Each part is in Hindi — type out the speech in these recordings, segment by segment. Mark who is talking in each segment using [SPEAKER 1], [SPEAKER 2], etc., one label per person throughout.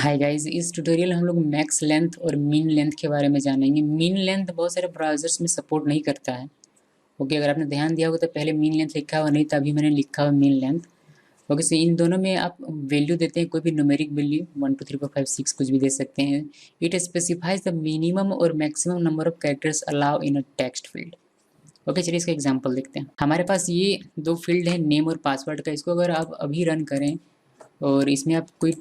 [SPEAKER 1] हाय गाइस, इस ट्यूटोरियल हम लोग मैक्स लेंथ और मीन लेंथ के बारे में जानेंगे। मीन लेंथ बहुत सारे ब्राउजर्स में सपोर्ट नहीं करता है। ओके, अगर आपने ध्यान दिया होगा तो पहले मीन लेंथ लिखा हुआ नहीं था, अभी मैंने लिखा हुआ मीन लेंथ। ओके, सो इन दोनों में आप वैल्यू देते हैं, कोई भी न्यूमेरिक वैल्यू 1 2 3 4 5 6 कुछ भी दे सकते हैं। इट स्पेसिफाइज द मिनिमम और maximum number of characters allow in a text field. Okay, चलिए इसका एग्जांपल देखते हैं। हमारे पास ये दो फील्ड है, नेम और पासवर्ड का। इसको अगर आप अभी रन करें और इसमें आप कोई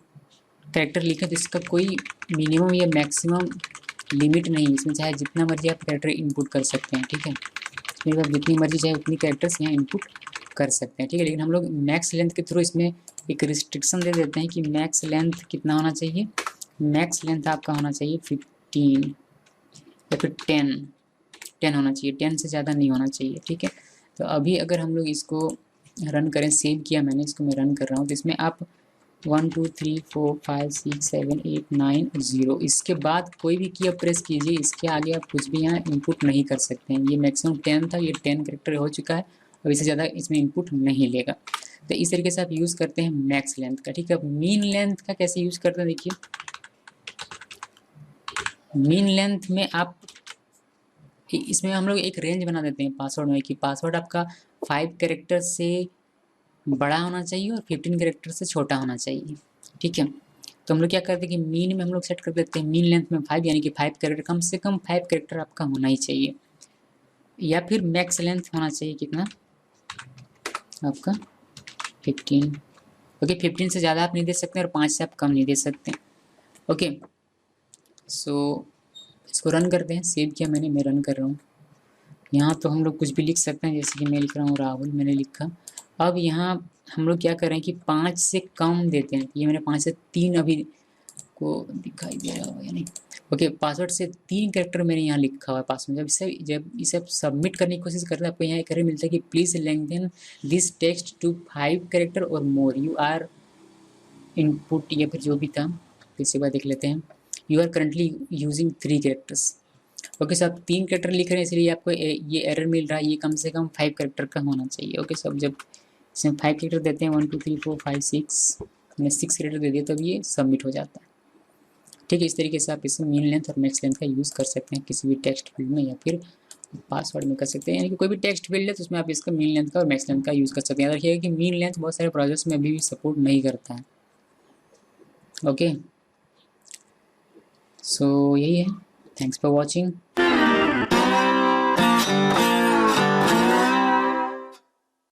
[SPEAKER 1] कैरेक्टर लिखें तो इसका कोई मिनिमम या मैक्सिमम लिमिट नहीं है। इसमें चाहे जितना मर्जी आप कैरेक्टर इनपुट कर सकते हैं, ठीक है। इसमें आप जितनी मर्जी चाहे उतनी कैरेक्टर्स यहाँ इनपुट कर सकते हैं, ठीक है। लेकिन हम लोग मैक्स लेंथ के थ्रू इसमें एक रिस्ट्रिक्शन दे देते हैं कि मैक्स लेंथ कितना होना चाहिए। मैक्स लेंथ आपका होना चाहिए 15 या फिर 10 होना चाहिए, 10 से ज़्यादा नहीं होना चाहिए, ठीक है। तो अभी अगर हम लोग इसको रन करें, सेव किया मैंने, इसको मैं रन कर रहा हूँ, तो इसमें आप 1 2 3 4 5 6 7 8 9 0 इसके बाद कोई भी की आप प्रेस कीजिए, इसके आगे आप कुछ भी यहाँ इनपुट नहीं कर सकते हैं। ये मैक्सिमम 10 था, ये 10 कैरेक्टर हो चुका है, अब इससे ज़्यादा इसमें इनपुट नहीं लेगा। तो इस तरीके से आप यूज़ करते हैं मैक्स लेंथ का, ठीक है। अब मीन लेंथ का कैसे यूज़ करते हैं, देखिए। मीन लेंथ में आप इसमें हम लोग एक रेंज बना देते हैं पासवर्ड में कि पासवर्ड आपका 5 कैरेक्टर से बड़ा होना चाहिए और 15 कैरेक्टर से छोटा होना चाहिए, ठीक है। तो हम लोग क्या करते हैं कि मीन में हम लोग सेट कर देते हैं मीन लेंथ में 5, यानी कि 5 कैरेक्टर, कम से कम 5 कैरेक्टर आपका होना ही चाहिए। या फिर मैक्स लेंथ होना चाहिए कितना आपका 15। ओके, 15 से ज़्यादा आप नहीं दे सकते और 5 से आप कम नहीं दे सकते। ओके, सो इसको रन करते हैं। सेव किया मैंने, मैं रन कर रहा हूँ। यहाँ तो हम लोग कुछ भी लिख सकते हैं, जैसे कि मैं लिख रहा हूँ राहुल, मैंने लिखा। अब यहाँ हम लोग क्या करें कि 5 से कम देते हैं। ये मैंने 5 से 3 अभी को दिखाई दे रहा होगा या नहीं। ओके, पासवर्ड से 3 कैरेक्टर मैंने यहाँ लिखा हुआ है पासवर्ड। जब इसे आप सबमिट करने की कोशिश करते हैं, आपको यहाँ एक एरर मिलता है कि please lengthen this text to 5 character और मोर, यू आर इनपुट या फिर जो भी था, फिर से बात देख लेते हैं। You are currently using 3 characters. Okay sir, आप 3 कैरेक्टर लिख रहे हैं, इसलिए आपको ये एरर मिल रहा है। ये कम से कम 5 कैरेक्टर का होना चाहिए। ओके सर, जब इसमें 5 कैरेक्टर देते हैं, 1 2 3 4 5 6, मैंने 6 कैरेक्टर दे दिया, तब ये सबमिट हो जाता है, ठीक है। इस तरीके से आप इसमें मीन लेंथ और मैक्स लेंथ का यूज़ कर सकते हैं किसी भी टेक्स्ट फील्ड में या फिर पासवर्ड में कर सकते हैं। यानी कि कोई भी टेक्स्ट फील्ड है तो उसमें आप इसका मीन लेंथ का और मैक्स लेंथ का यूज़ कर सकते हैं। याद रखिएगा कि मीन लेंथ बहुत सारे ब्राउजर्स में अभी भी सपोर्ट नहीं करता है। ओके, सो यही है। Thanks for watching.